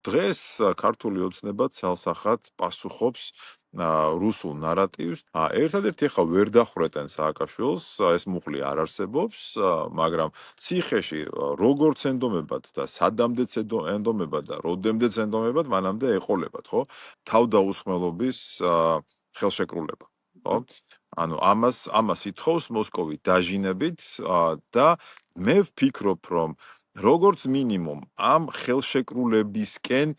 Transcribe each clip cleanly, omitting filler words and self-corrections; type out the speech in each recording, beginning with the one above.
დღეს ქართული ოცნება ცალსახად პასუხობს რუსულ ნარატივს. ერთადერთი ახლა ვერ დახვრეტენ სააკაშვილს, ეს მუხლი არ არსებობს, მაგრამ ციხეში როგორც ენდომებად და სადამდეც ენდომებად და როდემდეც ენდომებად, მანამდე ეყოლებათ, ხო? თავდაუსხმელობის ხელშეკრულება, ხო? ანუ ამას ითხოვს მოსკოვი დაჟინებით და მე ვფიქრობ, რომ როგორც მინიმუმ ამ ხელშეკრულებისკენ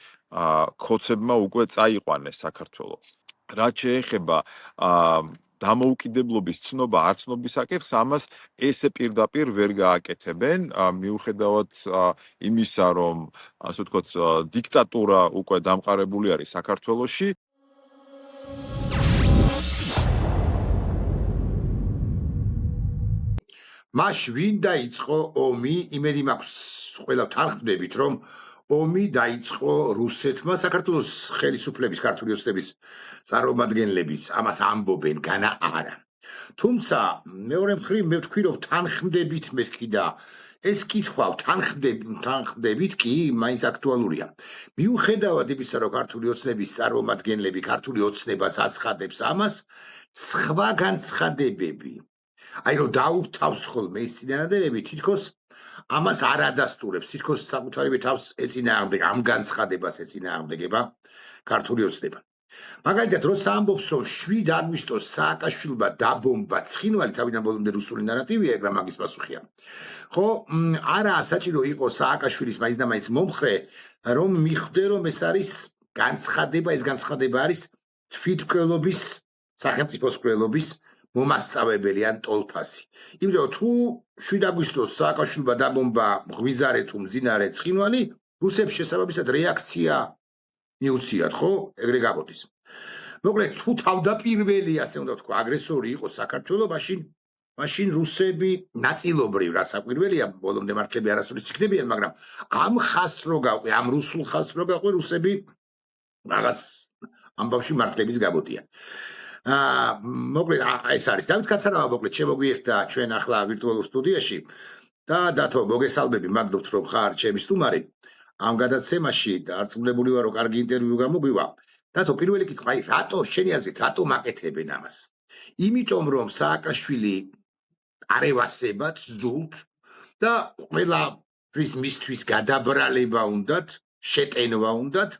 ქოცებმა უკვე წაიყვანეს საქართველოს. რაც შეეხება დამოუკიდებლობის ცნობა არ ცნობის საკითხს, ამას ესე პირდაპირ ვერ გააკეთებენ, მიუხედავად იმისა, რომ ასე ვთქვათ, დიქტატურა უკვე დამყარებული არის საქართველოში. მას ვინ დაიწყო ომი, იმედი მაქვს ყველა თანხმდებით, რომ ომი დაიწყო რუსეთმა, საქართველოს ხელისუფლების ქართული ოცნების წარმომადგენლებიც ამას ამბობენ, განა არა. თუმცა მეორე მხრივ მე ვთქვი, რომ თანხმდებით მეთქი და ეს კითხვა თანხმდებით კი მაინც აქტუალურია. მიუხედავად იმისა, რომ ქართული ოცნების წარმომადგენლები ქართული ოცნებას აცხადებს ამას, სხვა განცხადებები აი რომ დაურთავს ხოლმე ის წინადადებები თითქოს ამას არ ადასტურებს, თითქოს საკუთარი თავს ეწინააღმდეგება, ამ განცხადებას ეწინააღმდეგება ქართული ოცნება. მაგალითად, როცა ამბობს, რომ 7 აგვისტოს სააკაშვილმა დაბომბა ცხინვალი, თავიდან ბოლომდე რუსული ნარატივია, ეგ რა მაგის პასუხია. ხო, არაა საჭირო იყოს სააკაშვილის მაინც და მაინც მომხრე, რომ მიხვდე, რომ ეს არის განცხადება, ეს განცხადება არის თვითმკვლელობის, სახელმწიფოს მკვლელობის მომასწავებელი ან ტოლფასი. იმიტომ რომ თუ 7 აგვისტოს სააკაშვილმა დაბომბა ღვიძარე თუ მძინარე ცხინვალი, რუსებს შესაბამისად რეაქცია მიუციათ, ხო? ეგრე გამოდის. მოკლედ, თუ თავდაპირველი, ასე უნდა ვთქვა, აგრესორი იყო საქართველოს, მაშინ რუსები ნაწილობრივ რასაკვირველია, ბოლომდე მართლები არასოდეს იქნებიან, მაგრამ ამ ხაზს რო გავყვი, ამ რუსულ ხაზს რო გავყვი, რუსები რაღაც ამბავში მართლების გამოდიან. მოკლედ ეს არის დავით კაცარავა, მოკლედ შემოგვიერთდა ჩვენ ახლა ვირტუალურ სტუდიაში და დათო მოგესალმები, მადლობთ რომ ხარ ჩემი სტუმარი ამ გადაცემაში და არწმუნებული ვარ რომ კარგი ინტერვიუ გამოგვივა. დათო, პირველი კითხვა, აი რატო შენი აზრით რატომ აკეთებენ ამას? იმიტომ რომ სააკაშვილი არევასებად ზულთ და ყველაფრის მისთვის გადაბრალება უნდათ, შეტენვა უნდათ.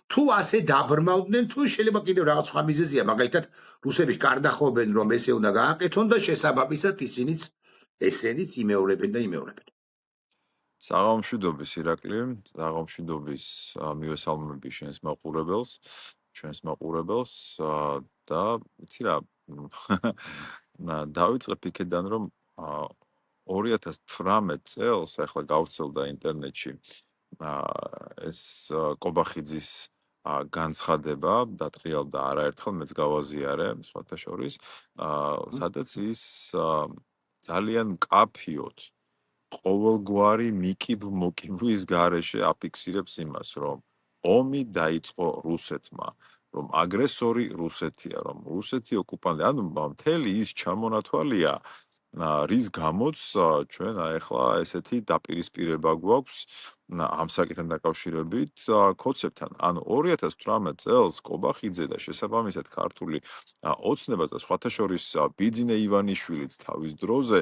თუ ასე დაბრმავდნენ, თუ შეიძლება კიდევ რაღაც სხვა მიზეზია, მაგალითად რუსები კარდახობენ, რომ ესე უნდა გააკეთონ და შესაბამისად ესენიც იმეორებენ და იმეორებენ. საღამომშვიდობის ირაკლი, საღამომშვიდობის მივესალმები ჩვენს მაყურებელს და იცი რა, დავიწყებ იქედან, რომ 2018 წელს ახლა გავრცელდა ინტერნეტში ეს კობახიძის განცხადება დატრიალდა არაერთხელ, მეც გავაზიარე სხვათა შორის, სადაც ის ძალიან მკაფიოდ ყოველგვარი მოკიბვის გარეშე აფიქსირებს იმას, რომ ომი დაიწყო რუსეთმა, რომ აგრესორი რუსეთია, რომ რუსეთი ოკუპანტი, ანუ მთელი ის ჩამონათვალია, რის გამოც ჩვენ ახლა ესეთი დაპირისპირება გვაქვს ამ საკითხთან დაკავშირებით ქოცებთან. ანუ 2018 წელს კობახიძე და შესაბამისად ქართული ოცნება და სხვათა შორის ბიძინე ივანიშვილიც თავის დროზე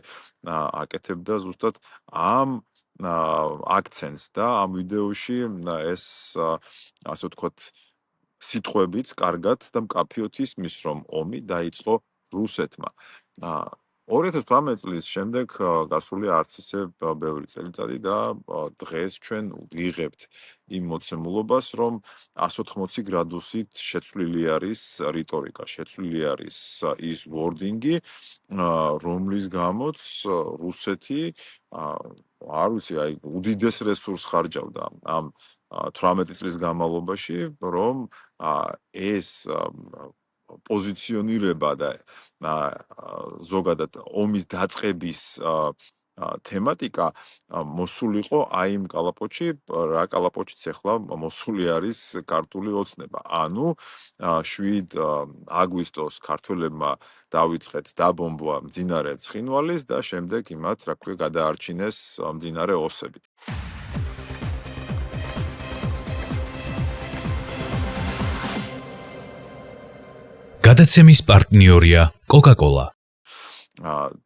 აკეთებდა ზუსტად ამ აქცენტს და ამ ვიდეოში ეს ასე ვთქვათ სიტყვებიც კარგად და მკაფიოდ ისმის, რომ ომი დაიწყო რუსეთმა. 2018 წლის შემდეგ გასული არც ისე ბევრი წელიწადი და დღეს ჩვენ ვიღებთ იმ მოცემულობას, რომ 180 გრადუსით შეცვლილი არის რიტორიკა, შეცვლილი არის ის ვორდინგი, რომლის გამოც რუსეთი არ ვიცი, აი უდიდეს რესურსს ხარჯავდა ამ 18 წლის განმავლობაში, რომ ეს პოზიციონირება და ზოგადად ომის დაწყების თემატიკა მოსულიყო აი იმ კალაპოტში, რა კალაპოტშიც ახლა მოსული არის ქართული ოცნება. ანუ 7 აგვისტოს ქართველებმა დავიწყეთ დაბომბვა მძინარე ცხინვალის და შემდეგ იმათ, რა ქვია, გადაარჩინეს მძინარე ოსები. გადაცემის პარტნიორია Coca-Cola.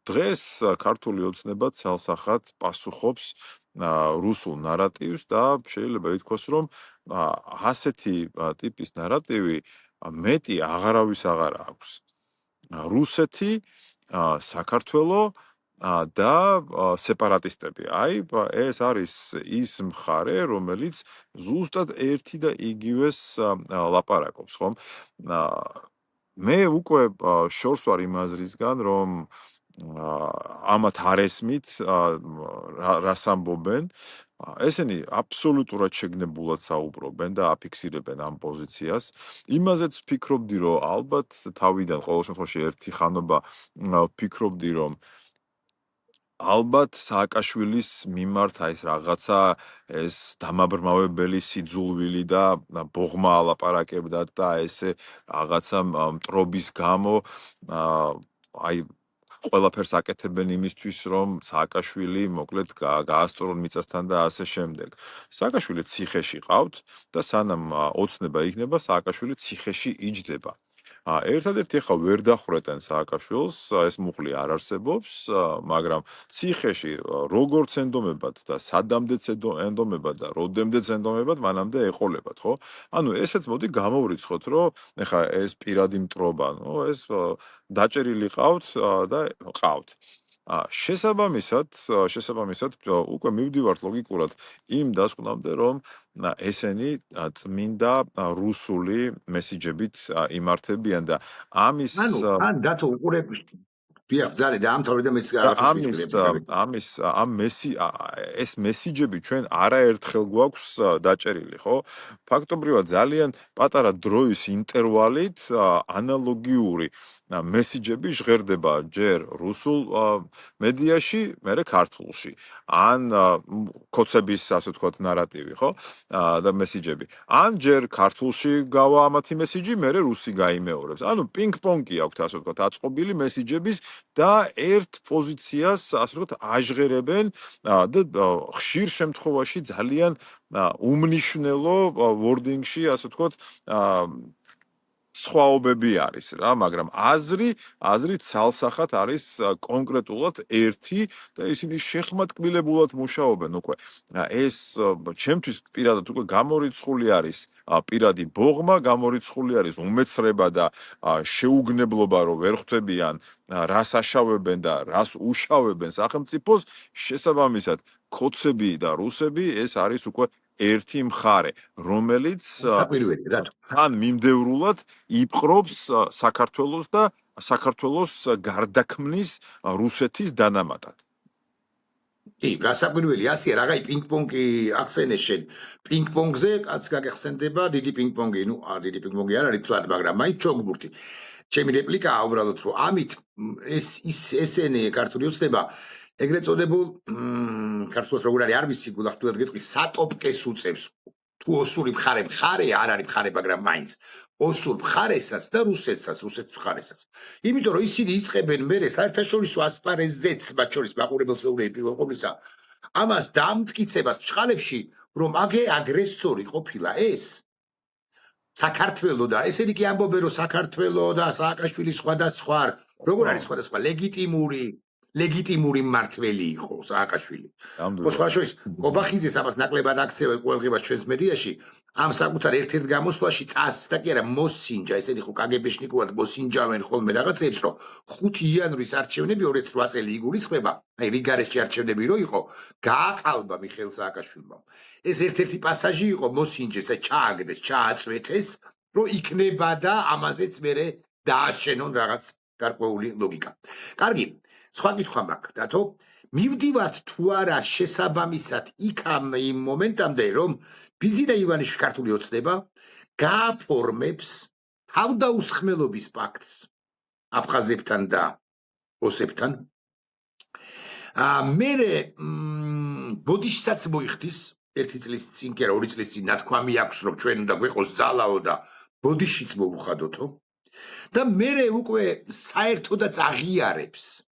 დღეს ქართული ოცნება ცალსახად პასუხობს რუსულ ნარატივს და შეიძლება ითქვას, რომ ასეთი ტიპის ნარატივი მეტი აღარავის აღარ აქვს. რუსეთი, საქართველო და სეპარატისტები. აი, ეს არის ის მხარე, რომელიც ზუსტად ერთი და იგივეს ლაპარაკობს, ხომ? მე უკვე შორს ვარ იმ აზრისგან, რომ ამათ არ ესმით რას ამბობენ. ესენი აბსოლუტურად შეგნებულად საუბრობენ და აფიქსირებენ ამ პოზიციას. იმაზეც ვფიქრობდი, რომ ალბათ თავიდან ყოველ შემთხვევაში ერთი ხანობა ვფიქრობდი, რომ ალბათ სააკაშვილის მიმართ ეს რაღაცა ეს დამაბრმავებელი სიძულვილი და ბოღმა ალაპარაკებდათ და ესე რაღაცა მტრობის გამო აი ყველაფერს აკეთებენ იმისთვის, რომ სააკაშვილი მოკლედ გაასწორონ მიწასთან და ასე შემდეგ. სააკაშვილი ციხეში ყავთ და სანამ ოცნება იქნება, სააკაშვილი ციხეში იჯდება. ერთადერთი ახლა ვერ დახვრეტენ სააკაშვილს, ეს მუხლი არ არსებობს, მაგრამ ციხეში როგორც ენდომებად და სადამდეც ენდომებად და როდემდეც ენდომებად, მანამდე ეყოლებათ, ხო? ანუ ესეც მოდი გამოვრიცხოთ, რომ ახლა ეს პირადი მტრობა, ნუ ეს დაჭერილი ყავთ და ყავთ. შესაბამისად უკვე მივდივართ ლოგიკურად იმ დასკვნამდე, რომ ესენი წმინდა რუსული მესიჯებით იმართებიან და ამის ან დათო უყურებ დიახ ძალიან დაამთავრე და მეც რაღაცას ვიფიქრებ. ეს მესიჯები ჩვენ არაერთხელ გვაქვს დაჭერილი, ხო? ფაქტობრივად ძალიან პატარა დროის ინტერვალით ანალოგიური მესიჯები ჟღერდება ჯერ რუსულ მედიაში, მერე ქართულში. ან კოცების, ასე ვთქვათ, ნარატივი, ხო? და მესიჯები. ან ჯერ ქართულში გავა ამათი მესიჯი, მერე რუსი გაიმეორებს. ანუ პინგ-პონგი აქვთ, ასე ვთქვათ, აწყობილი მესიჯების და ერთ პოზიციას, ასე ვთქვათ, აჟღერებენ და ხშირ შემთხვევაში ძალიან უმნიშვნელო wording-ში, ასე ვთქვათ, სხვაობები არის რა, მაგრამ აზრი ცალსახად არის კონკრეტულად ერთი და ისინი შეხმატკბილებულად მუშაობენ უკვე. ეს ჩემთვის პირადად უკვე გამორიცხული არის პირადი ბოღმა, გამორიცხული არის უმეცრება და შეუგნებლობა, რომ ვერ ხვდებიან რას აშავებენ და რას უშავებენ სახელმწიფოს, შესაბამისად კოცები და რუსები ეს არის უკვე ერთი მხარე, რომელიც თან მიმდევრულად იპყრობს საქართველოს და საქართველოს გარდაქმნის რუსეთის დანამატად. კი, გასაკვირველი ასია, რაღაცა პინგ-პონგი ახსენე შენ. პინგ-პონგზე კაც გაგახსენდება დიდი პინგ-პონგი, ნუ დიდი პინგ-პონგი არ არის თლად, მაგრამ მაინც ჩოგბურთი. ჩემი რეპლიკაა უბრალოდ, რომ ამით ესენი ქართული ოცნება ეგრეთ წოდებულ ქართულად როგორ არის არ ვიცი, გულახდილად გეტყვი, სატოპკეს უწევს. თუ ოსური მხარე მხარეა, არ არის მხარე, მაგრამ მაინც ოსურ მხარესაც და რუსეთსაც, რუსეთის მხარესაც. იმიტომ რომ ისინი იწყებენ მერე საერთაშორისო ასპარეზზეც, მათ შორის მაყურებელს ვეუბნები პირველ ყოვლისა, ამას დამტკიცებას ბჭყალებში, რომ აგრესორი ყოფილა ეს საქართველო და ესენი კი ამბობენ, რომ საქართველო და სააკაშვილი სხვადასხვა, როგორ არის სხვადასხვა ლეგიტიმური მმართველი იყო სააკაშვილი. სხვა შორის კობახიძეს ამას ნაკლებად აქცევენ ყველგან ჩვენს მედიაში. ამ საკუთარ ერთ-ერთ გამოსვლაში წასს და კი არა მოსინჯა, ესენი ხო კგბ-შნიკულად მოსინჯავენ ხოლმე რაღაცებს, რომ 5 იანვრის არჩევნები 2008 წელი იგულისხმება, აი რიგარეში არჩევნები რო იყო, გააყალბა მიხეილ სააკაშვილმა. ეს ერთ-ერთი პასაჟი იყო მოსინჯეს, ჩააგდეს, ჩააწვეთეს, რომ იქნება და ამაზეც მერე დააშენონ რაღაც გარკვეული ლოგიკა. კარგი, სხვა კითხვა მაქვს, დათო, მივდივართ თუ არა შესაბამისად იქამ იმ მომენტამდე, რომ ბიძი და ივანიშვილი ქართული ოცნება გააფორმებს თავდაუსხმელობის პაქტს აფხაზებთან და ოსებთან. მერე ბოდიშსაც მოიხდის 1 წლის წინ კი არა 2 წლის წინ ნათქვამი აქვს, რომ ჩვენ უნდა გვეყოს ძალაო და ბოდიშიც მოვუხადოთო. და მერე უკვე საერთოდაც აღიარებს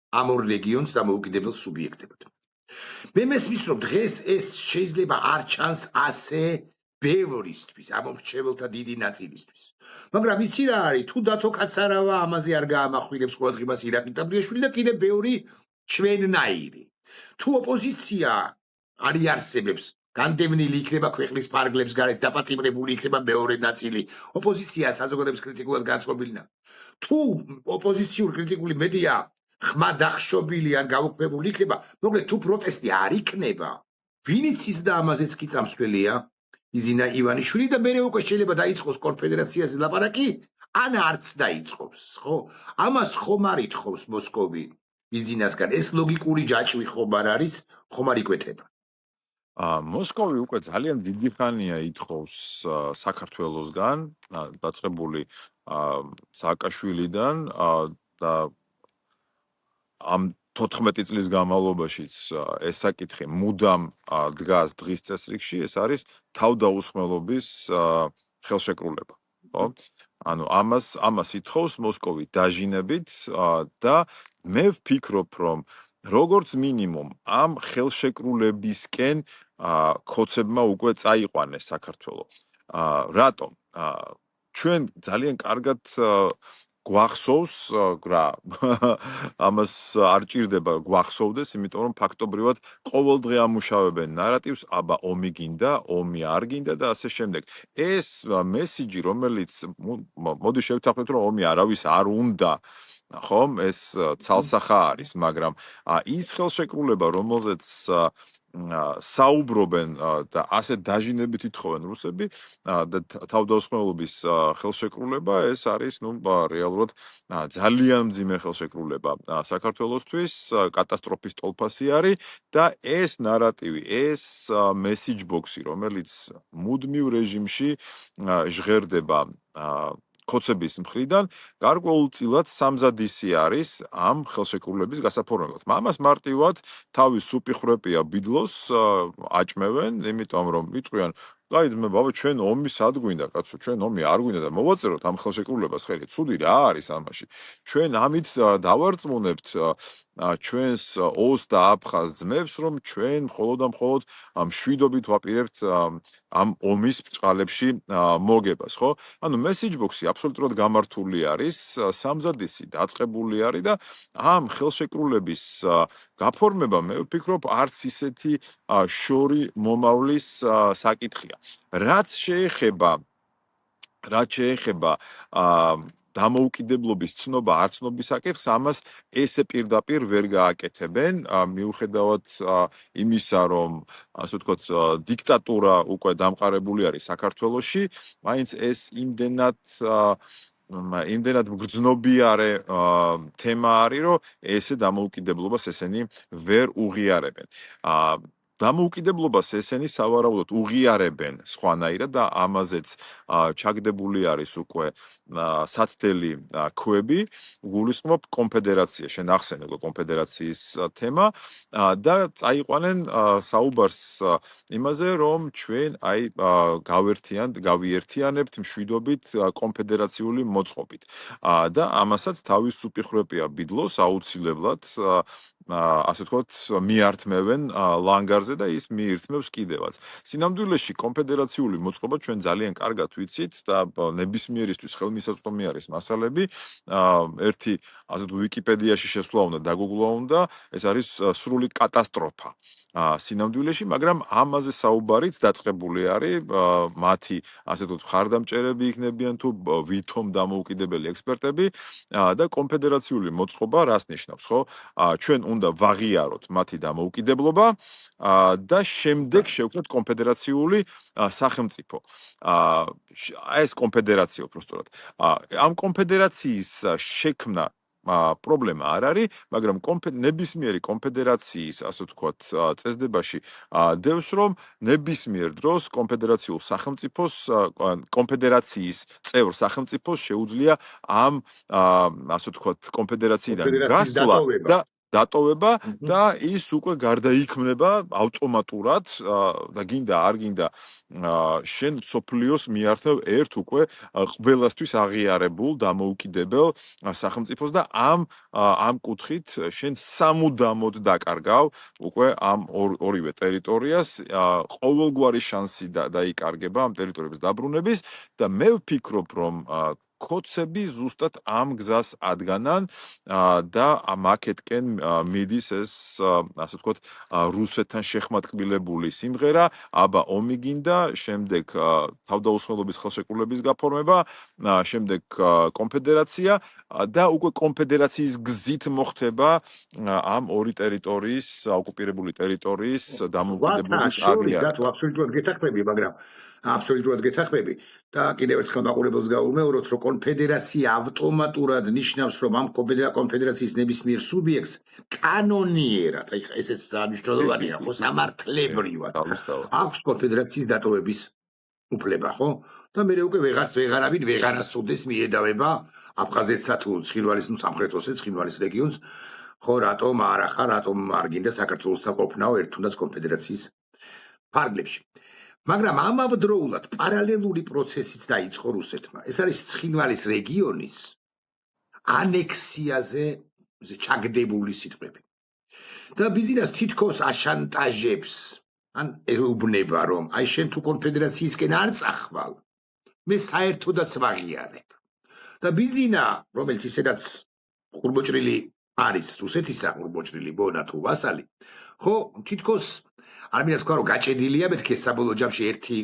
ამ ორ რეგიონს დამოუკიდებელ სუბიექტებად. მე მესმის, რომ დღეს ეს შეიძლება არ ჩანს ასე ბევრისთვის, ამომრჩეველთა დიდი ნაწილისთვის. მაგრამ იცი რა არის, თუ დათო კაცარავა ამაზე არ გაამახვილებს ყურადღებას ირაკლი ტაბლიაშვილი და კიდე ბევრი ჩვენნაირი. თუ ოპოზიცია არიარსებებს, განდევნილი იქნება ქვეყნის ფარგლებს გარეთ, დაპატიმრებული იქნება მეორე ნაწილი. ოპოზიცია საზოგადოების კრიტიკულად განწყობილინა. თუ ოპოზიციური კრიტიკული მედია ხმადახშობილი ან გაუქმებული იქნება, მოკლედ თუ პროტესტი არ იქნება, ვინ იცის და ამაზეც კი წამსვლელია? იზინა ივანიშვილი და მე უკვე შეიძლება დაიწყოს კონფედერაციაზე ლაპარაკი, ან არც დაიწყოს, ხო? ამას ხომ არ ითხოვს მოსკოვი იზინასგან, ეს ლოგიკური ჯაჭვი ხომ არ არის, ხომ არ იკვეთება. მოსკოვი უკვე ძალიან დიდი ხანია ითხოვს საქართველოსგან დაწყებული სააკაშვილიდან და ამ 14 წლის განმავლობაშიც ეს საკითხი მუდამ დგას დღის წესრიგში, ეს არის თავდაუსხმელობის ხელშეკრულება, ხო? ანუ ამას ითხოვს მოსკოვი დაჟინებით და მე ვფიქრობ, რომ როგორც მინიმუმ ამ ხელშეკრულებისკენ ქოცებმა უკვე წაიყვანეს საქართველოს. რატომ? ჩვენ ძალიან კარგად გვახსოვს რა ამას არ ჭირდება გვახსოვდეს, იმიტომ რომ ფაქტობრივად ყოველდღე ამუშავებენ ნარატივს, აბა ომი გინდა, ომი არ გინდა და ასე შემდეგ. ეს მესიჯი, რომელიც მოდი შევთანხმდეთ, რომ ომი არავის არ უნდა, ხომ? ეს ცალსახა არის, მაგრამ ის ხელშეკრულება, რომელზეც საუბრობენ და ასე დაჟინებით ითხოვენ რუსები და თავდაუსხმელობის ხელშეკრულება ეს არის რეალურად ძალიან მძიმე ხელშეკრულება საქართველოსთვის, კატასტროფის ტოლფასი არის და ეს ნარატივი, ეს მესიჯ ბოქსი, რომელიც მუდმივ რეჟიმში ჟღერდება ქოცების მხრიდან, გარკვეულწილად სამზადისი არის ამ ხელშეკრულების გასაფორმებლად. ამას მარტივად თავის სუპიხრეპია ბიდლოს აჭმევენ, იმიტომ რომ იტყვიან აი მე ბაბა ჩვენ ომი სად გვინდა კაცო ჩვენ ომი არ გვინდა და მოვაწეროთ ამ ხელშეკრულებას ხელი ცუდი რა არის ამაში ჩვენ ამით დავარწმუნებთ ჩვენს ოს და აფხაზ ძმებს რომ ჩვენ მხოლოდ და მხოლოდ მშვიდობით ვაპირებთ ამ ომის ბჭყალებში მოგებას ხო ანუ მესიჯ ბოქსი აბსოლუტურად გამართული არის სამზადისი დაწყებული არის და ამ ხელშეკრულების გაფორმება მე ვფიქრობ არც ისეთი შორი მომავლის საკითხია რაც შეეხება დამოუკიდებლობის ცნობა არ ცნობის საკითხს ამას ესე პირდაპირ ვერ გააკეთებენ მიუხედავად იმისა რომ ასე ვთქვათ დიქტატურა უკვე დამყარებული არის საქართველოში მაინც ეს იმდენად მგრძნობიარე თემა არის რომ ესე დამოუკიდებლობას ესენი ვერ უღიარებენ დამოუკიდებლობას ესენი სავარაუდოდ უღიარებენ სხვანაირად და ამაზეც ჩაგდებული არის უკვე საცდელი ქვები გულისხმობ კონფედერაცია შენ ახსენე კონფედერაციის თემა და წაიყვანენ საუბარს იმაზე რომ ჩვენ აი გავიერთიანებთ მშვიდობით კონფედერაციული მოწყობით და ამასაც თავის სუპიხრეპია ბიდლოს აუცილებლად ასე ვთქვათ მიართმევენ ლანგარზე და ის მიირთმევს კიდევაც. სინამდვილეში კონფედერაციული მოწყობა ჩვენ ძალიან კარგად ვიცით და ნებისმიერისთვის ხელმისაწვდომი არის მასალები. ერთი ასე თუ ვიკიპედიაში შესვლა უნდა დაგუგლა უნდა, ეს არის სრული კატასტროფა. სინამდვილეში, მაგრამ ამაზე საუბარიც დაწყებული არის, მათი ასე თუ მხარდამჭერები იქნებიან თუ ვითომ დამოუკიდებელი ექსპერტები და კონფედერაციული მოწყობა რას ნიშნავს, ხო? ჩვენ უნდა ვაღიაროთ მათი დამოუკიდებლობა და შემდეგ შევქმნათ კონფედერაციული სახელმწიფო. ეს კონფედერაცია უბრალოდ. ამ კონფედერაციის შექმნა პრობლემა არ არის, მაგრამ ნებისმიერი კონფედერაციის, ასე ვთქვათ, წესდებაში დევს, რომ ნებისმიერ დროს კონფედერაციულ სახელმწიფოს, კონფედერაციის წევრ სახელმწიფოს შეუძლია ამ, ასე ვთქვათ, კონფედერაციიდან გასვლა და დატოვება და ის უკვე გარდაიქმნება ავტომატურად და გინდა არ გინდა შენ სოფლიოს მიართევ ერთ უკვე ყველასთვის აღიარებულ დამოუკიდებელ სახელმწიფოს და ამ კუთხით შენ სამუდამოდ დაკარგავ უკვე ამ ორივე ტერიტორიას ყოველგვარი შანსი დაიკარგება ამ ტერიტორიების დაბრუნების და მე ვფიქრობ რომ კოცები ზუსტად ამ გზას ადგანან და მაკეთკენ მიდის ეს ასე ვთქვათ რუსეთთან შეხმატკბილებული სიმღერა აბა ომი გინდა შემდეგ თავდაუსხმელობის ხელშეკრულების გაფორმება შემდეგ კონფედერაცია და უკვე კონფედერაციის გზით მოხდება ამ ორი ტერიტორიის ოკუპირებული ტერიტორიის დამოუკიდებლობის აღიარება. აბსოლუტურად გეთახმები, მაგრამ აბსოლუტურად გეთახმები და კიდევ ერთხელ მაყურებელს გავუმეოროთ, რომ კონფედერაცია ავტომატურად ნიშნავს, რომ ამ კონფედერაციის ნებისმიერ სუბიექტს კანონიერად, აი ესეც მნიშვნელოვანია, ხო, სამართლებრივად აქვს კონფედერაციის დატოვების უფლება, ხო? და მე უკვე ვეღარავინ ვეღარასოდეს მიედავება აფხაზეთსა თუ ცხინვალის, ნუ სამხრეთოსე ცხინვალის რეგიონს, ხო, რატომ არ გინდა საქართველოსთან ყოფნაო ერთ თუნდაც კონფედერაციის ფარგლებში. მაგრამ ამავდროულად პარალელური პროცესიც დაიწყო რუსეთმა. ეს არის ცხინვალის რეგიონის ანექსიაზე ჩაგდებული სიტყვები. და ბიზნეს თითქოს აშანტაჟებს, ან ეუბნება, რომ აი შენ თუ კონფედერაციისკენ არ წახვალ, მე საერთოდაც ვაღიარებ. და ბიზნა, რომელიც ისედაც ყურბოჭრილი არის რუსეთისა ყურბოჭრილი ბონა თუ ვასალი, ხო, თითქოს არ მინდა თქვა რომ გაჭედილია, მეთქე საბოლოო ჯამში ერთი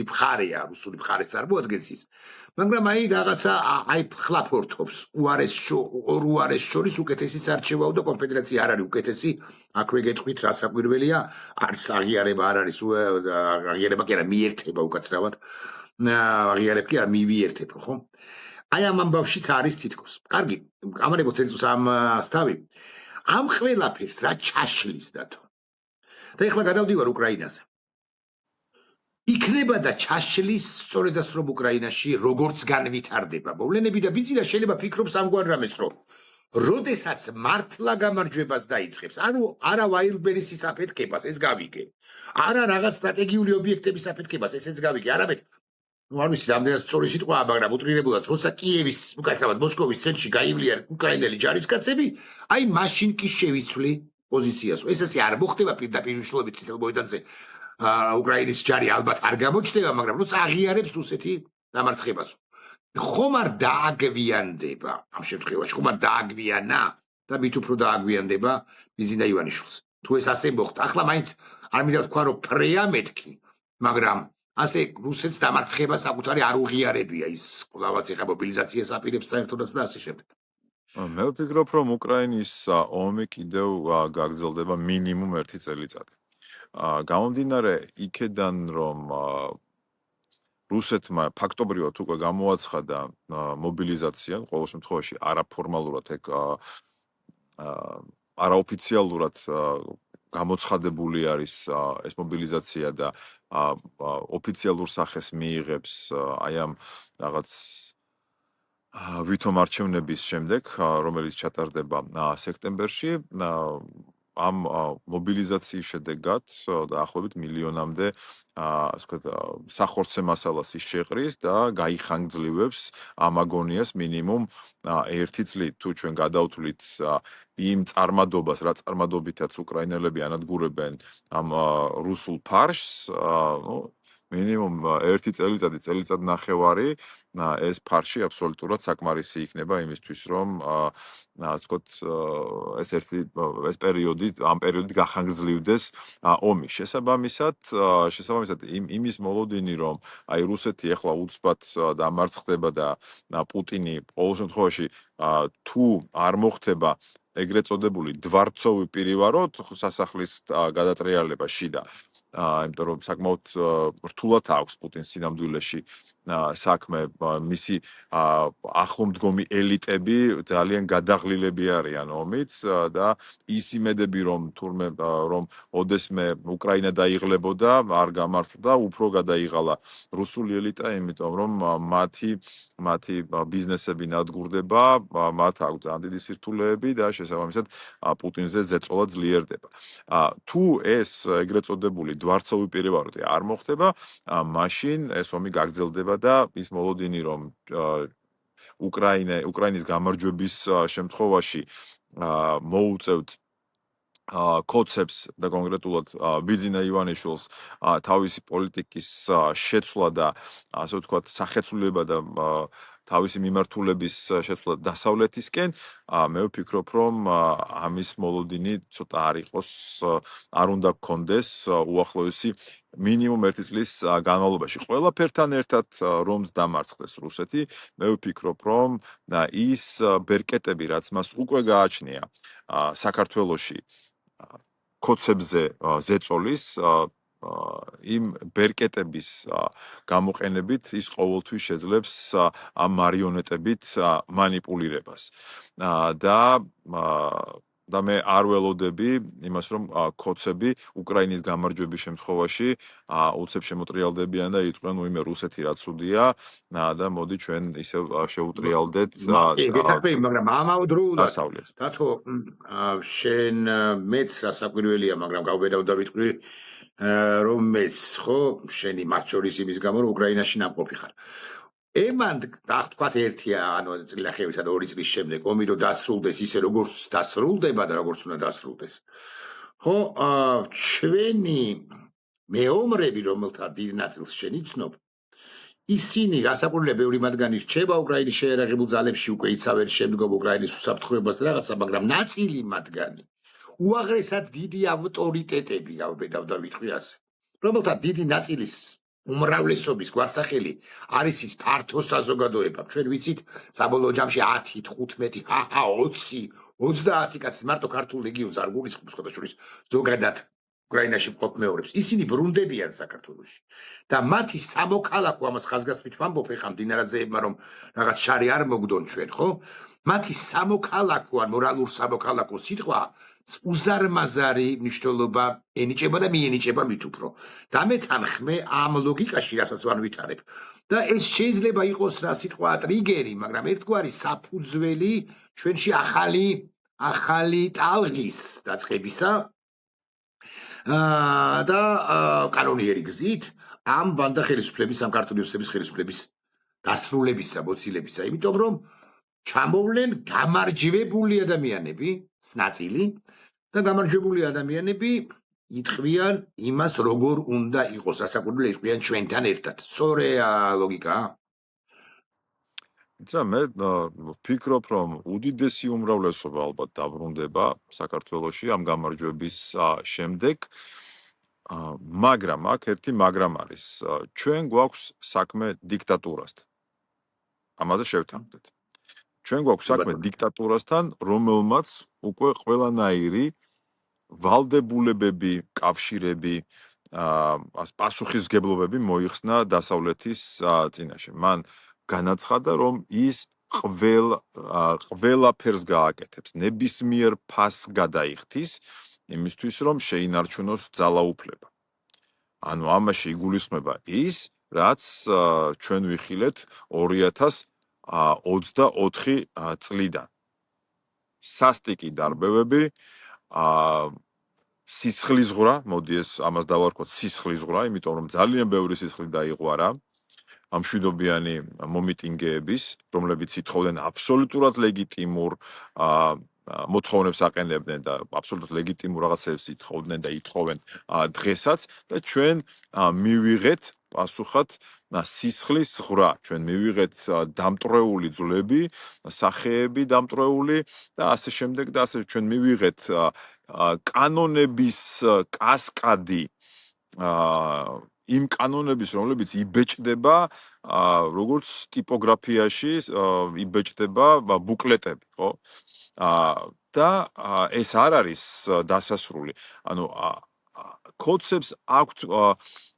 მხარეა, რუსული მხარე წარმოადგენს ის. მაგრამ აი რაღაცა აი ფხლაფორთობს უარეს შორის უკეთესიც არჩევაო და კონფედერაცია არ არის უკეთესი, აქვე გეტყვით რა საკვირველია, არც აღიარება არ არის, აღიარება კი არა მიერთება უკაცრავად. აღიარებ კი არა მივიერთებ, ხო? აი ამ ამბავშიც არის თითქოს. კარგი, ამარებოთ ერთ ამას თავი. ამ ყველაფერს რა ჩაშლის დათო. და ეხლა გადავდივარ უკრაინაზე. იქნება და ჩაშლის სწორედაც რომ უკრაინაში როგორც განვითარდება მოვლენები და ბიზნესი შეიძლება ფიქრობს ამგვარ რამეს რომ როდესაც მართლა გამარჯვებას დაიწყებს, ანუ არა ვაილბერისის აფეთქებას, ეს გავიგე. არა რაღაც სტრატეგიული ობიექტების აფეთქებას, ესეც გავიგე. არამედ არ ვიცი რამდენად სწორი სიტყვაა, მაგრამ უტრირებულად, როცა კიევის, უკაცრავად მოსკოვის ცენტრში გაივლიან უკრაინელი ჯარისკაცები, აი მაშინ კი შევიცვლი პოზიციას. ეს ასე არ მოხდება პირდაპირ მნიშვნელობით წითელ მოედანზე. უკრაინის ჯარი ალბათ არ გამოჩნდება, მაგრამ როცა აღიარებს რუსეთი დამარცხებას. ხომ არ დააგვიანდება ამ შემთხვევაში, ხომ არ დააგვიანა და მით უფრო დააგვიანდება ბიზნა ივანიშვილს. თუ ეს ასე მოხდა, ახლა მაინც არ მინდა თქვა რომ ფრეა მეთქი, მაგრამ ასე რუსეთს დამარცხება საკუთარი არ უღიარებია ის კლავაც ეხა მობილიზაციას აპირებს საერთოდაც და ასე შემდეგ. მე ვფიქრობ რომ უკრაინის ომი კიდევ გაგრძელდება მინიმუმ 1 წელიწადი. გამომდინარე იქედან რომ რუსეთმა ფაქტობრივად უკვე გამოაცხადა მობილიზაცია, ყოველ შემთხვევაში არაფორმალურად ეგ არაოფიციალურად გამოცხადებული არის ეს მობილიზაცია და ოფიციალურ სახეს მიიღებს აი ამ რაღაც ვითომ არჩევნების შემდეგ, რომელიც ჩატარდება სექტემბერში, ამ მობილიზაციის შედეგად დაახლოებით მილიონამდე ასე ვთქვათ სახორცე მასალას ის შეყრის და გაიხანგძლივებს ამ აგონიას მინიმუმ 1 წლით. თუ ჩვენ გადავთვლით იმ წარმადობას, რა წარმადობითაც უკრაინელები ანადგურებენ ამ რუსულ ფარშს, მინიმუმ 1 წელიწადი, წელიწად ნახევარი ეს ფარში აბსოლუტურად საკმარისი იქნება იმისთვის, რომ ასე ვთქვათ ეს პერიოდი, ამ პერიოდით გახანგრძლივდეს ომი. შესაბამისად იმის მოლოდინი, რომ აი რუსეთი ახლა უცბად დამარცხდება და პუტინი ყოველ შემთხვევაში თუ არ მოხდება ეგრეთ წოდებული დვარცოვი პირივაროთ სასახლის გადატრიალება შიდა. იმიტომ რომ საკმაოდ რთულად აქვს პუტინს სინამდვილეში საქმე მისი ახლომდგომი ელიტები ძალიან გადაღლილები არიან ომით და ის იმედები რომ თურმე რომ ოდესმე უკრაინა დაიღლებოდა არ გამართლდა უფრო გადაიღალა რუსული ელიტა იმიტომ რომ მათი ბიზნესები ნადგურდება მათ აქვს ძალიან დიდი სირთულეები და შესაბამისად პუტინზე ზეწოლა ძლიერდება თუ ეს ეგრეთ წოდებული დვარცოვი პირებაროდი არ მოხდება მაშინ ეს ომი გაგრძელდება და ის მოლოდინი რომ უკრაინის გამარჯვების შემთხვევაში მოუწევთ კოცებს და კონკრეტულად ბიძინა ივანიშვილს თავისი პოლიტიკის შეცვლა და ასე ვთქვათ სახეცვლილება და თავისი მიმართულების შეცვლა დასავლეთისკენ მე ვფიქრობ რომ ამის მოლოდინი ცოტა არ იყოს არ უნდა გქონდეს უახლოესი მინიმუმ 1 წლის განმავლობაში ყველაფერთან ერთად რომს დამარცხდეს რუსეთი მე ვფიქრობ რომ ის ბერკეტები რაც მას უკვე გააჩნია საქართველოში კოცებზე ზეწოლის იმ ბერკეტების გამოყენებით ის ყოველთვის შეძლებს ამ მარიონეტებით მანიპულირებას და მე არ ველოდები იმას რომ კოცები უკრაინის გამარჯვების შემთხვევაში უცებ შემოტრიალდებიან და იტყვიან უიმე რუსეთი რა ცუდია და მოდი ჩვენ ისევ შევუტრიალდეთ მაგრამ ამავდროულად დასავლეთს დათო შენ მეც საკვირველია მაგრამ გავბედავ და ვიტყვი რომ მეც ხო შენი მათ შორის იმის გამო რომ უკრაინაში ნამყოფი ხარ ემან თქვათ ერთია ანუ წილახევითა 2 წლის შემდეგ ომი რომ დასრულდეს ისე როგორც დასრულდება და როგორც უნდა დასრულდეს ხო ჩვენი მეომრები რომელთა დიდ ნაწილს შენ იცნობ ისინი გასაკვირველია ბევრი მათგანი რჩება უკრაინის შეერაღებულ ძალებში უკვე იცავენ შემდგომ უკრაინის უსაფრთხოებას და რაღაცა მაგრამ ნაწილი მათგანი უაღრესად დიდი ავტორიტეტები გავბედავ და ვიტყვი ასე რომელთა დიდი ნაწილის უმრავლესობის გვარსახელი არის ის ფართო საზოგადოება ჩვენ ვიცით საბოლოო ჯამში 10 15 20 30 კაცი მარტო ქართულ ლეგიონს არ გულისხმობს ხოდაშორის ზოგადად უკრაინაში მყოფ მეორებს ისინი ბრუნდებიან საქართველოში და მათი სამოქალაქო ამას ხაზგასმით ვამბობ ეხლა მდინარაძეებმა რომ რაღაც შარი არ მოგდონ ჩვენ ხო მათი სამოქალაქო ან მორალურ სამოქალაქო სიტყვა უზარმაზარი მნიშვნელობა ენიჭება და მიენიჭება მით უფრო და მე თანხმე ამ ლოგიკაში რასაც ვარ ვითარებ და ეს შეიძლება იყოს რა სიტყვა ტრიგერი მაგრამ ერთგვარი საფუძველი ჩვენში ახალი ტალღის დაწყებისა და კანონიერი გზით ამ ბანდა ხელისუფლების ამ ქართული ოსების ხელისუფლების დასრულებისა მოცილებისა იმიტომ რომ ჩამოვლენ გამარჯვებული ადამიანები ნაწილი და გამარჯვებული ადამიანები ითხვიან იმას როგორ უნდა იყოს სასაკუთრებულად ითხვიან ჩვენთან ერთად სწორია ლოგიკა იცი რა მე ვფიქრობ რომ უდიდესი უმრავლესობა ალბათ დაბრუნდება საქართველოში ამ გამარჯვების შემდეგ მაგრამ აქ ერთი მაგრამ არის ჩვენ გვაქვს საქმე დიქტატურასთან ამაზე შევთანხმდეთ ჩვენ გვაქვს საქმე დიქტატურასთან რომელმაც უკვე ყველანაირი ვალდებულებები კავშირები პასუხისმგებლობები მოიხსნა დასავლეთის წინაშე მან განაცხადა რომ ის ყველაფერს გააკეთებს ნებისმიერ ფასს გადაიხდის იმისთვის რომ შეინარჩუნოს ძალაუფლება ანუ ამაში იგულისხმება ის რაც ჩვენ ვიხილეთ 2024 წლიდან სასტიკი დარბევები სისხლისღვრა მოდი ეს ამას დავარქვათ სისხლისღვრა იმიტომ რომ ძალიან ბევრი სისხლი დაიღვარა ამ მშვიდობიანი მომიტინგეების რომლებიც ითხოვდნენ აბსოლუტურად ლეგიტიმურ მოთხოვნებს აყენებდნენ და აბსოლუტურად ლეგიტიმურ რაღაცებს ითხოვდნენ და ითხოვენ დღესაც და ჩვენ მივიღეთ პასუხად სისხლის ღვრა ჩვენ მივიღეთ დამტრეული ძვლები სახეები დამტრეული და ასე შემდეგ და ასე ჩვენ მივიღეთ კანონების კასკადი იმ კანონების რომლებიც იბეჭდება როგორც ტიპოგრაფიაში იბეჭდება ბუკლეტები ხო და ეს არ არის დასასრული ანუ კოდსებს აქვთ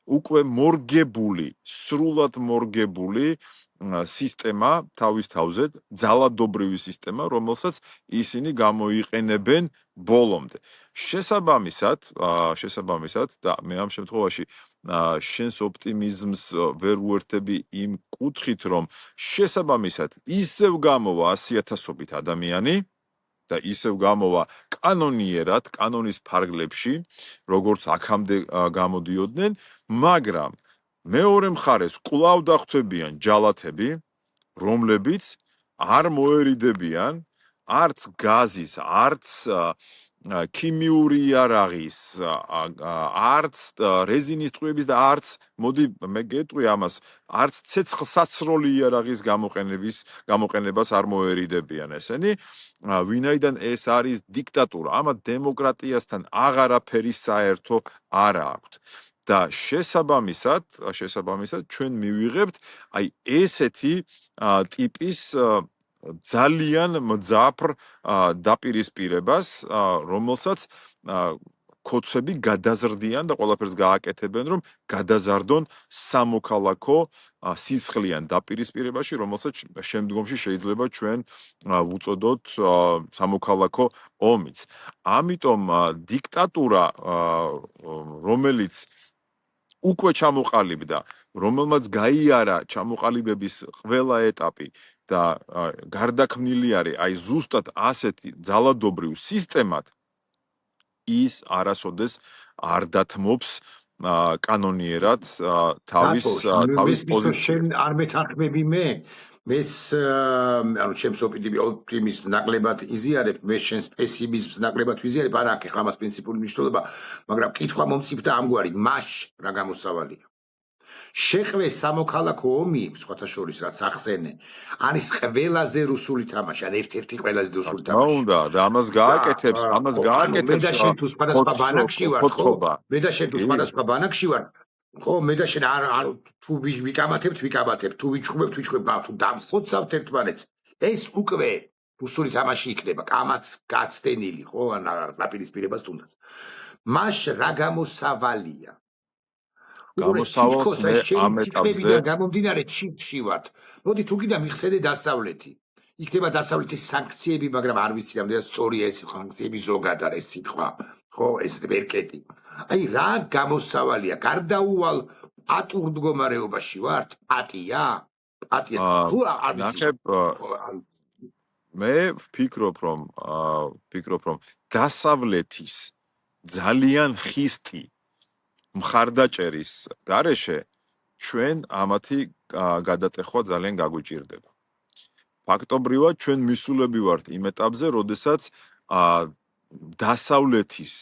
უკვე მორგებული, სრულად მორგებული სისტემა თავის თავზე, ძალადობრივი სისტემა, რომელსაც ისინი გამოიყენებენ ბოლომდე. შესაბამისად და მე ამ შემთხვევაში შენს ოპტიმიზმს ვერ უერთები იმ კუთხით, რომ შესაბამისად ისევ გამოვა 100,000-ობით ადამიანი და ისევ გამოვა კანონიერად, კანონის ფარგლებში, როგორც აქამდე გამოდიოდნენ, მაგრამ მეორე მხარეს კვლავ დახვდებიან ჯალათები, რომლებიც არ მოერიდებიან არც გაზის, არც ქიმიური იარაღის, არც რეზინის ტყვიების და არც, მოდი მე გეტყვი ამას, არც ცეცხლსაცროლი იარაღის გამოყენებას არ მოერიდებიან ესენი, ვინაიდან ეს არის დიქტატურა, ამა დემოკრატიასთან აღარაფერი საერთო არ აქვს. და შესაბამისად ჩვენ მივიღებთ აი ესეთი ტიპის ძალიან მძაფრ დაპირისპირებას, რომელსაც კოცები გადაზრდიან და ყველაფერს გააკეთებენ, რომ გადაზარდონ სამოქალაქო სისხლიან დაპირისპირებაში, რომელსაც შემდგომში შეიძლება ჩვენ ვუწოდოთ სამოქალაქო ომიც. ამიტომ დიქტატურა, რომელიც უკვე ჩამოყალიბდა, რომელმაც გაიარა ჩამოყალიბების ყველა ეტაპი და გარდაქმნილი არის აი ზუსტად ასეთი ძალადობრივ სისტემად, ის არასოდეს არ დათმობს კანონიერად თავის პოზიციას. არ მეთანხმები მე ანუ ჩემს ოპტიმიზმს ნაკლებად იზიარებ, მე შენს პესიმიზმს ნაკლებად ვიზიარებ, არა აქ ახლა მას პრინციპული მნიშვნელობა, მაგრამ კითხვა მომწიფდა ამგვარი, მას რა გამოსავალია. შეხვე სამოქალაქო ომი, სხვათა შორის რაც ახსენე, არის ყველაზე რუსული თამაში, ან ერთ-ერთი ყველაზე რუსული თამაში. რა უნდა და ამას გააკეთებს, მე და შენ თუ სხვადასხვა ბანაკში ვართ, ხო? მე და შენ თუ სხვადასხვა ბანაკში ვართ, ხო, მე და შენ არ თუ ვიკამათებთ, თუ ვიჩხუბებთ, თუ დამხოცავთ ერთმანეთს, ეს უკვე რუსული თამაში იქნება, კამაც გაცდენილი, ხო, ან დაპირისპირებას თუნდაც. მას რა გამოსავალია? გამოსავალს მე ამ ეტაპზე გამომდინარე ჩიტში ვართ. მოდი თუ კიდე მიხსენე დასავლეთი. იქნება დასავლეთის სანქციები, მაგრამ არ ვიცი რამდენად სწორია ეს სანქციები ზოგადად ეს სიტყვა, ხო, ეს ვერკეტი. აი რა გამოსავალია? გარდაუვალ პატურ მდგომარეობაში ვართ? პატია? თუ არ ვიცი. მე ვფიქრობ, რომ დასავლეთის ძალიან ხისტი მხარდაჭერის გარეშე ჩვენ ამათი გადატეხვა ძალიან გაგვიჭირდება. ფაქტობრივად ჩვენ მისულები ვართ იმ ეტაპზე, როდესაც დასავლეთის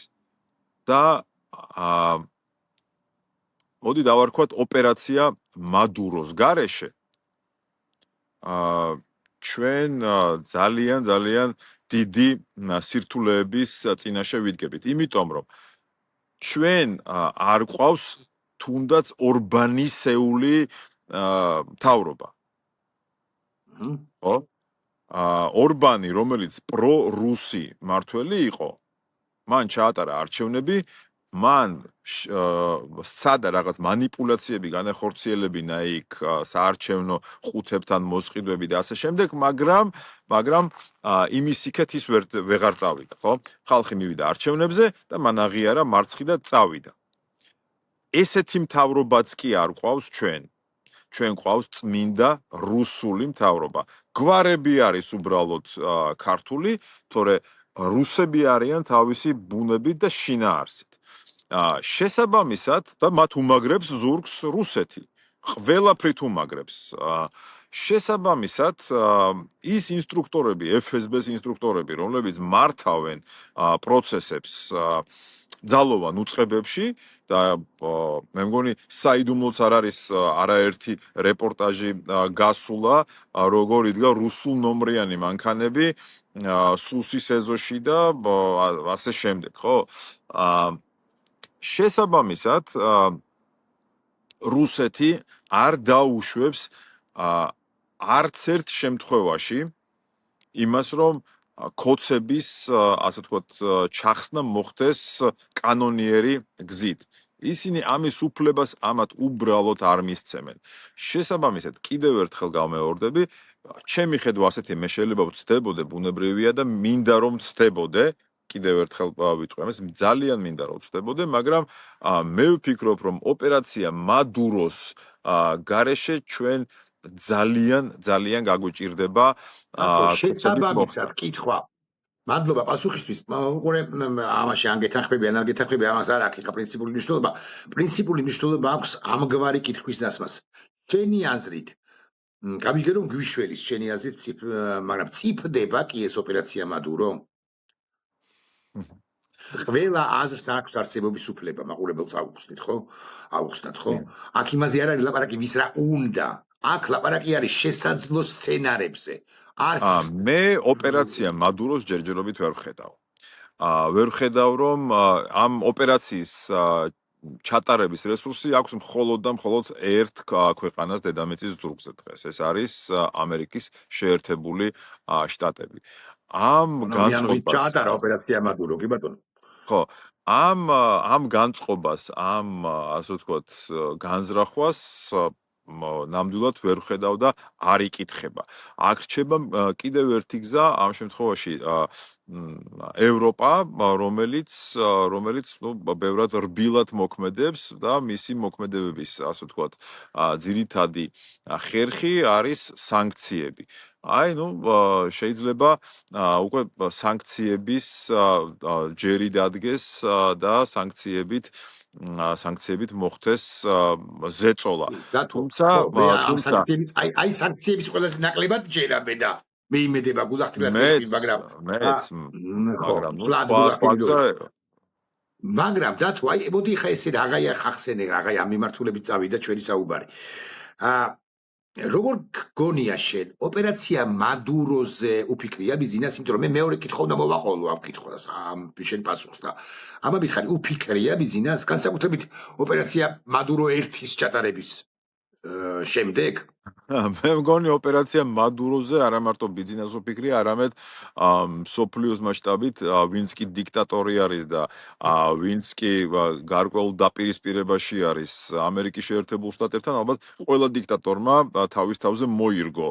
და მოდი დავარქვათ ოპერაცია მადუროს გარეშე ჩვენ ძალიან დიდი სირთულეების წინაშე ვიდგებით, იმიტომ რომ ჩვენ არ ყავს თუნდაც ორბანისეული მთავრობა. ხო? ორბანი, რომელიც პრო-რუსი მმართველი იყო, მან ჩაატარა არჩევნები, მან სცადა რაღაც манипуляციები განახორციელებინა იქ საარჩევნო ყუთებთან მოსყიდვები და ასე შემდეგ, მაგრამ იმის იქეთ ის ვეღარ წავიდა, ხო? ხალხი მივიდა არჩევნებზე და მან აღიარა მარცხი და წავიდა. ესეთი მთავრობაც კი არ ყავს ჩვენ ყავს წმინდა რუსული მთავრობა. გვარები არის უბრალოდ ქართული, თორე რუსები არიან თავისი ბუნებით და შინაარსით. შესაბამისად და მათ უმაგრებს ზურგს რუსეთი. ყველაფრით უმაგრებს. შესაბამისად ის ინსტრუქტორები, FSB-ს ინსტრუქტორები, რომლებიც მართავენ პროცესებს ძალოვან უწყებებში და მე მგონი საიდუმლოც არ არის არაერთი რეპორტაჟი გასულა, როგორ იდგა რუსულ ნომრიანი მანქანები სუსის ეზოში და ასე შემდეგ, ხო? შესაბამისად რუსეთი არ დაუშვებს არც ერთ შემთხვევაში იმას, რომ კოცების, ასე ვთქვათ, ჩახსნა მოხდეს კანონიერი გზით. ისინი ამის უფლებას ამათ უბრალოდ არ მისცემენ. შესაბამისად, კიდევ ერთხელ გამეორდები, ჩემი ხედვა ასეთი მე შეიძლება ვცდებოდე, ბუნებრივია და მინდა რომ ვცდებოდე, კიდევ ერთხელ ვიტყვი ამას, ძალიან მინდა რომ ვცდებოდე, მაგრამ მე ვფიქრობ, რომ ოპერაცია მადუროს გარეშე ჩვენ ძალიან გაგვიჭირდება ქუცების მოხდა. შესაბამისად კითხვა. მადლობა პასუხისთვის. უყურე ამაში ან გეთანხმები ან არ გეთანხმები, ამას არ აქვს ხა პრინციპული მნიშვნელობა. პრინციპული მნიშვნელობა აქვს ამგვარი კითხვის დასმას. შენი აზრით გამიგე რომ გვიშველის შენი აზრით მაგრამ წიფდება კი ეს ოპერაცია მადურო? ყველა აზრს აქვს არსებობის უფლება, მაყურებელს აუხსნით, ხო? აუხსნათ, ხო? აქ იმაზე არ არის ლაპარაკი, ვის რა უნდა. აქ ლაპარაკი არის შესაძლო სცენარებზე. მე ოპერაცია მადუროს ჯერჯერობით ვერ ვხედავ. ვერ ვხედავ, რომ ამ ოპერაციის ჩატარების რესურსი აქვს მხოლოდ და მხოლოდ ერთ ქვეყანას დედამიწის ზურგზე დღეს. ეს არის ამერიკის შეერთებული შტატები. ამ განწყობას ჩაატარა ოპერაცია მადურო, კი ბატონო. ხო, ამ განწყობას, ასე ვთქვათ, განზრახვას ნამდვილად ვერ ვხედავ და არ იკითხება. აქ რჩება კიდევ ერთი გზა ამ შემთხვევაში ევროპა, რომელიც ნუ ბევრად რბილად მოქმედებს და მისი მოქმედებების, ასე ვთქვათ, ძირითადი ხერხი არის სანქციები. აი, ნუ შეიძლება უკვე სანქციების ჯერი დადგეს და სანქციებით მოხდეს ზეწოლა. თუმცა აი სანქციების ყველაზე ნაკლებად ჯერაბე და მე იმედება გულახდილად მეთქვი, მაგრამ მაგრამ დათო აი მოდი ხა ესე რაღაცა ხახსენე რაღაცა ამ მიმართულებით წავიდა ჩვენი საუბარი. როგორ გონია შენ ოპერაცია მადუროზე უფიქრია ბიზნეს, იმიტომ რომ მე მეორე კითხვა უნდა მოვაყოლო ამ კითხვას, ამ შენ პასუხს და ამა მითხარი უფიქრია ბიზნეს, განსაკუთრებით ოპერაცია მადურო 1-ის ჩატარების შემდეგ? მე მგონი ოპერაცია მადუროზე არა მარტო ბიზნეს უფიქრია, არამედ სოფლიოს მასშტაბით ვინც კი დიქტატორი არის და ვინც კი გარკვეულ დაპირისპირებაში არის ამერიკის შეერთებულ შტატებთან, ალბათ ყველა დიქტატორმა თავის თავზე მოირგო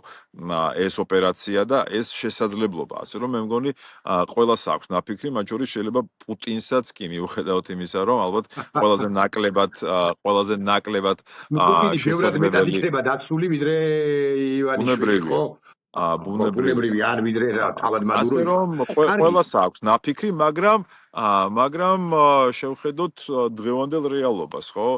ეს ოპერაცია და ეს შესაძლებლობა. ასე რომ მე მგონი ყველას აქვს ნაფიქრი, მათ შორის შეიძლება პუტინსაც კი მიუხედავად იმისა, რომ ალბათ ყველაზე ნაკლებად შესაძლებელი იქნება დაცული ვიდრე ივანიშვილი, ხო? ბუნებრივი არ ვიდრე თავად მადურო. ასე რომ ყველას აქვს ნაფიქრი, მაგრამ შევხედოთ დღევანდელ რეალობას, ხო?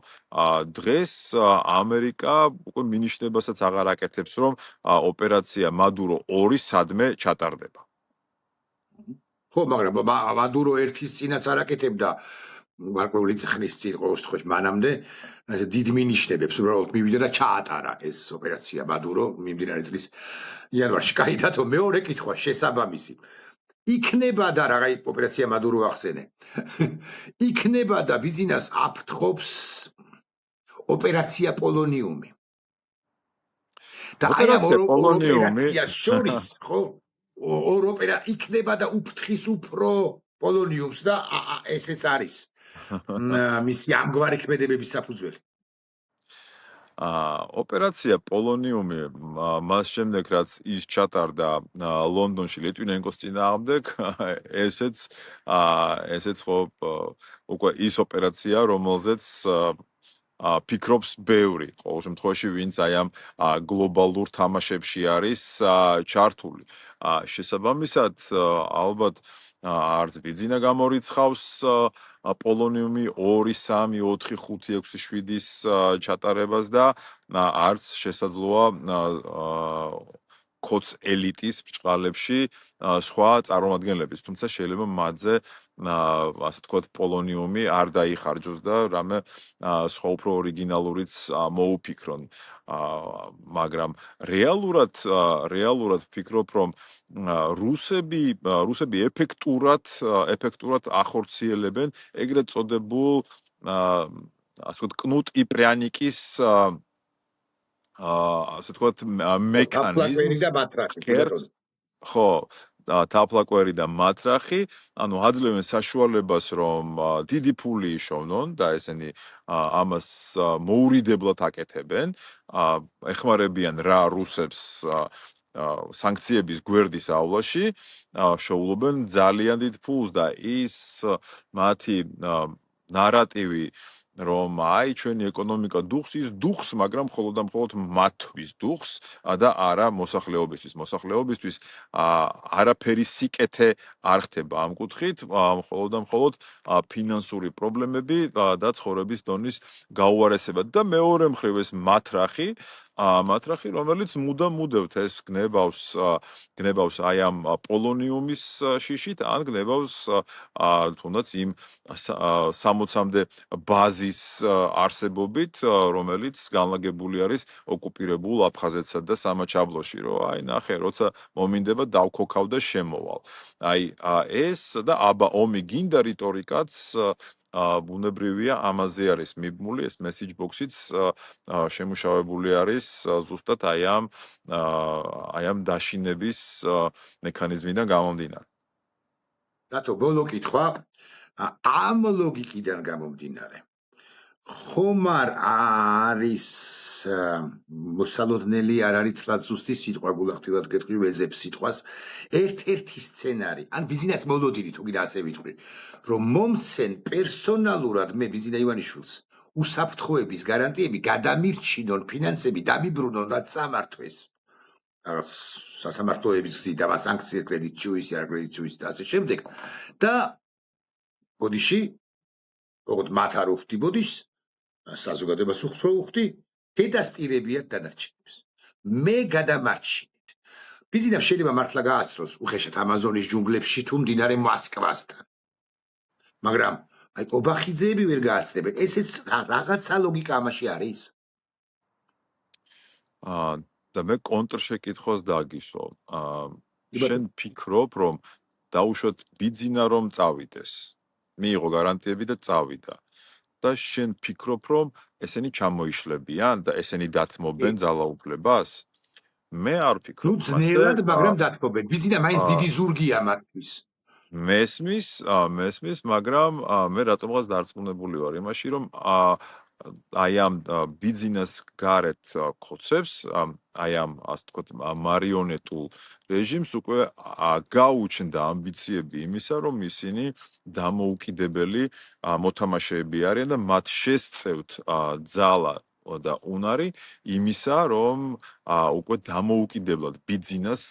დღეს ამერიკა უკვე მინიშნებასაც აღარ აკეთებს, რომ ოპერაცია მადურო 2 სადმე ჩატარდება. ხო, მაგრამ მადურო 1-ის წინაც არ აკეთებდა გარკვეული ხნის წინ ყოველ შემთხვევაში მანამდე ასე დიდ მინიშნებებს უბრალოდ მივიდა და ჩაატარა ეს ოპერაცია მადურო მიმდინარე წლის იანვარში. კაი დათო, მეორე კითხვა შესაბამისი. იქნება და რაღაცა ოპერაცია მადურო ახსენე. იქნება და ბიზნეს აფრთხობს ოპერაცია პოლონიუმი. და აი ამ ოპერაციას შორის, ხო? იქნება და უფრთხის უფრო პოლონიუმს და ესეც არის მისი ამგვარი ქმედებების საფუძველი. ოპერაცია პოლონიუმი მას შემდეგ რაც ის ჩატარდა ლონდონში ლიტვინენკოს წინააღმდეგ, ესეც ხო უკვე ის ოპერაცია, რომელზეც ფიქრობს ბევრი, ყოველ შემთხვევაში ვინც აი ამ გლობალურ თამაშებში არის ჩართული. შესაბამისად, ალბათ არც ბიზნესა გამორიცხავს პოლონიუმი 2, 3, 4, 5, 6, 7-ის ჩატარებას და არც შესაძლოა კოც ელიტის ბჭყალებში სხვა წარმომადგენლების, თუმცა შეიძლება მათზე ასე ვთქვათ პოლონიუმი არ დაიხარჯოს და რამე სხვა უფრო ორიგინალურიც მოუფიქრონ. მაგრამ რეალურად ვფიქრობ, რომ რუსები ეფექტურად ახორციელებენ ეგრეთ წოდებულ ასე ვთქვათ კნუტ ი პრიანიკის ასე ვთქვათ მექანიზმს. ხო, თაფლაკვერი და მათრახი, ანუ აძლევენ საშუალებას, რომ დიდი ფული იშოვნონ და ესენი ამას მოურიდებლად აკეთებენ, ეხმარებიან რა რუსებს სანქციების გვერდის ავლაში, შეულობენ ძალიან დიდ ფულს და ის მათი ნარატივი რომ აი ჩვენი ეკონომიკა დუხს, ის დუხს, მაგრამ მხოლოდ და მხოლოდ მათთვის დუხს და არა მოსახლეობისთვის არაფერი სიკეთე არ ხდება ამ კუთხით, მხოლოდ და მხოლოდ ფინანსური პრობლემები და ცხოვრების დონის გაუარესება და მეორე მხრივ ეს მათრახი, რომელიც მუდამ-მუდევთ ეს გნებავს აი ამ პოლონიუმის შიშით, ან გნებავს თუნდაც იმ 60-მდე ბაზის არსებობით, რომელიც განლაგებული არის ოკუპირებულ აფხაზეთსა და სამაჩაბლოში, რომ აი ნახე, როცა მომინდება დავქოქავ და შემოვალ. აი ეს და აბა ომი გინდა რიტორიკაც ბუნებრივია ამაზე არის მიბმული, ეს message box-იც შემუშავებული არის ზუსტად აი ამ დაშინების მექანიზმიდან გამომდინარე. რატო ბოლო კითხვა ამ ლოგიკიდან გამომდინარე ხომ არ არის მოსალოდნელი არ არის თლად ზუსტი სიტყვა გულახდილად გეტყვი ვეძებს სიტყვას ერთ-ერთი სცენარი ან ბიზნეს მოლოდინი თუ კიდე ასე ვიტყვი რომ მომცენ პერსონალურად მე ბიზნა ივანიშვილს უსაფრთხოების გარანტიები გადამირჩინონ ფინანსები დამიბრუნონ რაც წამართვეს რაღაც სასამართლოების გზით და სანქცია კრედიტჩუისი არ კრედიტჩუისი და ასე შემდეგ და ბოდიში ოღონდ მათ არ უხდი ბოდიშს საზოგადოებას უხდი დედასტირებიათ დანარჩენებს მე გადამარჩინეთ ბიზნეს შეიძლება მართლა გააცროს უხეშად ამაზონის ჯუნგლებში თუ მდინარე მოსკვასთან მაგრამ აი ობახიძეები ვერ გააცრებენ ესეც რაღაცა ლოგიკა ამაში არის და მე კონტრშეკითხვას დაგისვამ. შენ ფიქრობ, რომ დაუშვათ ბიძინა რომ წავიდეს. მიიღო გარანტიები და წავიდა. და შენ ფიქრობ, რომ ესენი ჩამოიშლებიან და ესენი დათმობენ ძალაუფლებას? მე არ ფიქრობ. ნუ ძნელად, მაგრამ დათმობენ. ბიძინა მაინც დიდი ზურგია მათთვის. მესმის, მაგრამ მე რატომღაც დარწმუნებული ვარ იმაში, რომ აი ამ ბიზნეს გარეთ ხოცებს, აი ამ ასე ვთქვათ, მარიონეტულ რეჟიმს უკვე გაუჩნდა ამბიციები იმისა, რომ ისინი დამოუკიდებელი მოთამაშეები არიან და მათ შესწევთ ძალა და უნარი იმისა, რომ უკვე დამოუკიდებლად ბიზნეს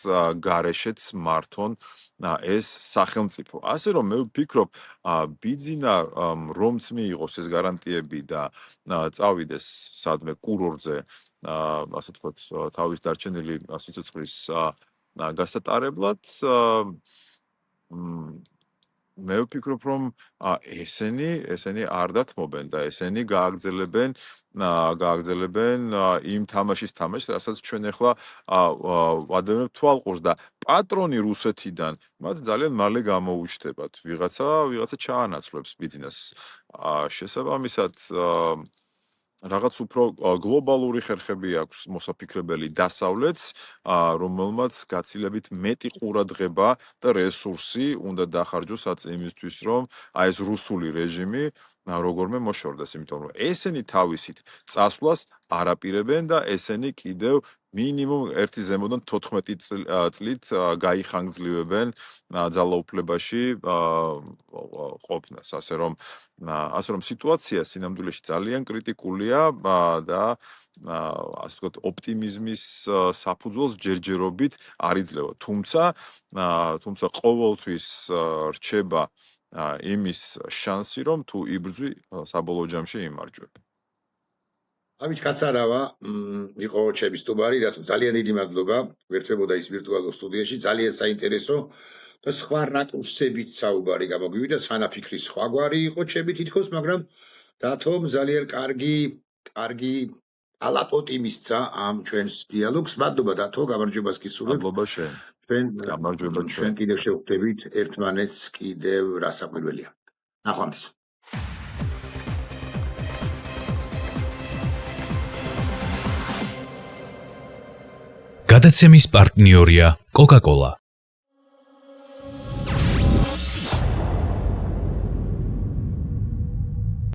გარეშეც მართონ ეს სახელმწიფო. ასე რომ მე ვფიქრობ, ბიზნა რომც მიიღოს ეს გარანტიები და წავიდეს სადმე კურორტზე, ასე ვთქვათ, თავის დარჩენილი სიცოცხლის გასატარებლად, მე ვფიქრობ, რომ ესენი არ დათმობენ და ესენი გააგრძელებენ იმ თამაშის თამაშს, რასაც ჩვენ ახლა ვადევნებთ თვალყურს და პატრონი რუსეთიდან მათ ძალიან მალე გამოუჩნდებათ. ვიღაცა ჩაანაცვლებს ბიზნესს. შესაბამისად, რაღაც უფრო გლობალური ხერხები აქვს მოსაფიქრებელი დასავლეთს, რომელმაც გაცილებით მეტი ყურადღება და რესურსი უნდა დახარჯოს იმისთვის, რომ აი ეს რუსული რეჟიმი როგორმე მოშორდეს, იმიტომ რომ ესენი თავისით წასვლას არ აპირებენ და ესენი კიდევ მინიმუმ 1 ზემოდან 14 წლით გაიხანგრძლივებენ ძალაუფლებაში ყოფნას, ასე რომ სიტუაცია სინამდვილეში ძალიან კრიტიკულია და ასე ვთქვათ, ოპტიმიზმის საფუძველს ჯერჯერობით არ იძლევა. თუმცა ყოველთვის რჩება იმის შანსი, რომ თუ იბრძვი, საბოლოო ჯამში იმარჯვებ. ამით კაცარავა იყო ჩემი სტუმარი, რატო ძალიან დიდი მადლობა, გვერდებოდა ის ვირტუალურ სტუდიაში, ძალიან საინტერესო და სხვა რაკურსებით საუბარი გამოგვივიდა, სანაფიქრის სხვაგვარი იყო ჩემი თითქოს, მაგრამ დათომ ძალიან კარგი ალაპოტი მისცა ამ ჩვენს დიალოგს. მადლობა დათო, გამარჯვებას გისურვებ. მადლობა შენ. გამარჯვება ჩვენ კიდევ შევხვდებით ერთმანეთს კიდევ რასაკვირველია. ნახვამდის. გადაცემის პარტნიორია Coca-Cola.